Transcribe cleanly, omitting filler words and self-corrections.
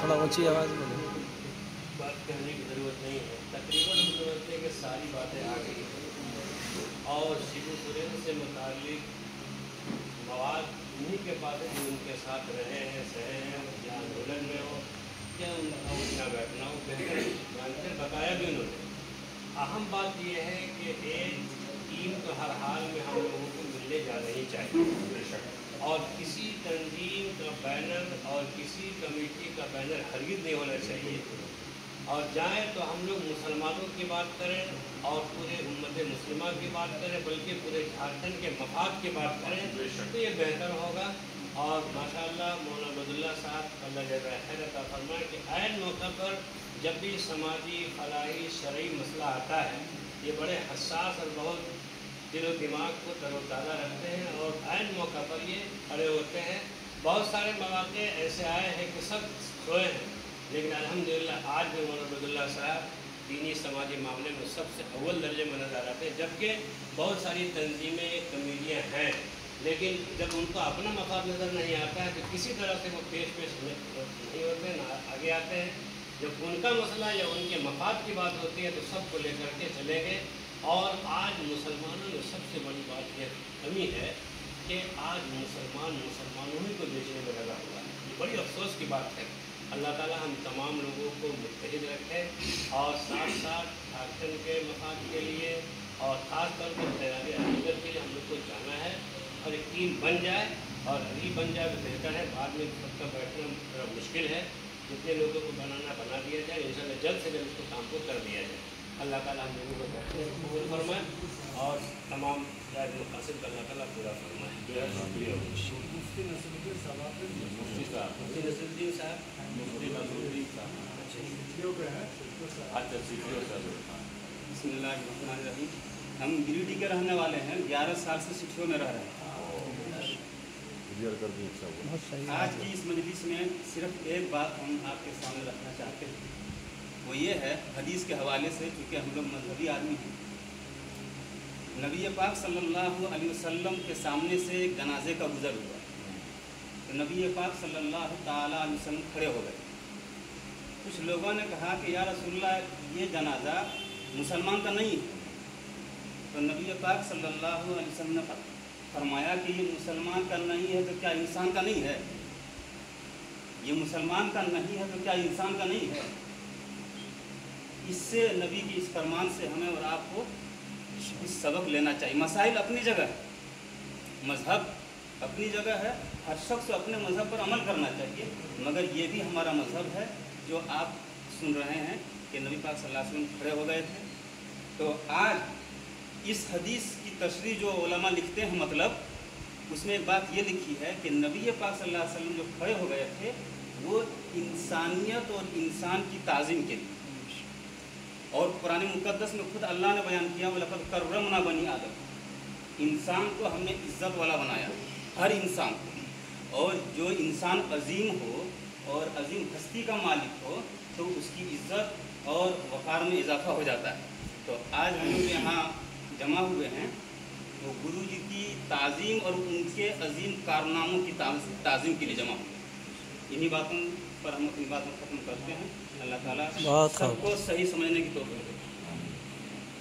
थोड़ा ऊंची आवाज़ बोलो। बात कहने की ज़रूरत नहीं है, तकरीबन हम समझते हैं कि सारी बातें आ गई हैं और शिबू सुरेन से मुताल्लिक मवाद उन्हीं के पास है जो उनके साथ रहे हैं, सहे हैं, या आंदोलन में हो या उनका उठना बैठना हो, बेहतर जानकर बताया भी उन्होंने। अहम बात यह है कि एक टीम तो हर हाल में हम लोगों को मिलने जा नहीं चाहिए और किसी तंजीम का बैनर और किसी कमेटी का बैनर हरगिज़ नहीं होना चाहिए। और जाएँ तो हम लोग मुसलमानों की बात करें और पूरे उम्मत मुस्लिमा की बात करें, बल्कि पूरे झारखंड के मफाद की बात करें तो ये बेहतर होगा। और माशाअल्लाह मौलाना अब्दुल्ला साहब अल्लाह जज़ा खैर अता फरमाए कि ऐन मौका पर जब भी समाजी फलाही शरई मसला आता है, ये बड़े हसास और बहुत दिल और दिमाग को तरोताज़ा रखते हैं और ऐन मौका पर ये खड़े होते हैं। बहुत सारे मौक़े ऐसे आए हैं कि सब सोए हैं, लेकिन अल्हम्दुलिल्लाह आज भी मौलाना अब्दुल्ला साहब दीनी समाजी मामले में सबसे अव्वल दर्जे में नज़र आते हैं। जबकि बहुत सारी तंजीमें कमेटियाँ हैं, लेकिन जब उनको अपना मफाद नज़र नहीं आता है तो किसी तरह से वो पेश नहीं होते, ना आगे आते हैं। जब उनका मसला या उनके मफाद की बात होती है तो सबको लेकर के चलेंगे। और आज मुसलमानों में सबसे बड़ी बात यह कमी है कि आज मुसलमानों ही को बेचने में लगा हुआ है। ये बड़ी अफसोस की बात है। अल्लाह ताला हम तमाम लोगों को मुत्तहिद रखे और साथ साथ झारखंड के मफाद के लिए और ख़ास तौर पर तैयारी अकीदत के लिए हम लोग को जाना है और एक टीम बन जाए और अभी बन जाए तो बेहतर है। बाद में सबका बैठना थोड़ा मुश्किल है। जितने लोगों को बनाना बना दिया जाए, इंशाअल्लाह जल्द से जल्द इसको काम को कर दिया जाए। अल्लाह ताला हम लोगों को बैठने को कबूल फरमाए और तमाम जायज़ मक़ासिद का अल्लाह ताला पूरा फरमाए। मुफ्ती नसरुद्दीन साहब, मुफ्ती नसरुद्दीन बिस्मिल्लाहिर्रहमानिर्रहीम। हम गिरिडीह के रहने वाले हैं, 11 साल से सिटियों में रह रहे हैं। आज की इस मजलिस में सिर्फ एक बात हम आपके सामने रखना चाहते हैं, वो ये है हदीस के हवाले से, क्योंकि हम लोग मजहबी आदमी हैं। नबी पाक सल्लल्लाहु अलैहि वसल्लम के सामने से एक जनाजे का गुज़र हुआ तो नबी पाक सल्लल्लाहु ताला अलैहि वसल्लम खड़े हो गए। कुछ लोगों ने कहा कि या रसूलल्लाह, ये जनाजा मुसलमान का नहीं है। तो नबी पाक सल्लल्लाहु अलैहि वसल्लम ने फरमाया कि ये मुसलमान का नहीं है तो क्या इंसान का नहीं है? ये मुसलमान का नहीं है तो क्या इंसान का नहीं है? इससे नबी की इस फरमान से हमें और आपको कुछ सबक लेना चाहिए। मसाइल अपनी जगह है, मज़हब अपनी जगह है, हर शख्स अपने मज़हब पर अमल करना चाहिए, मगर ये भी हमारा मज़हब है जो आप सुन रहे हैं कि नबी पाक सल्लल्लाहु अलैहि वसल्लम खड़े हो गए थे। तो आज इस हदीस की तशरीह जो उलमा लिखते हैं, मतलब उसमें एक बात ये लिखी है कि नबी पाक सल्लल्लाहु अलैहि वसल्लम जो खड़े हो गए थे वो इंसानियत और इंसान की ताज़ीम के लिए। और कुरान मुक़द्दस में खुद अल्लाह ने बयान किया, वलक़द कर्रमना बनी आदम, इंसान को हमने इज़्ज़त वाला बनाया, हर इंसान को। और जो इंसान अजीम हो और अजीम हस्ती का मालिक हो तो उसकी इज़्ज़त और वक़ार में इजाफ़ा हो जाता है। तो आज हम लोग यहाँ जमा हुए हैं तो गुरु जी की ताज़ीम और उनके अजीम कारनामों की ताज़ीम के लिए जमा हुए। इन्हीं बातों पर हम अपनी बात ख़त्म करते हैं। अल्लाह ताला सबको सही समझने की तौफीक दे।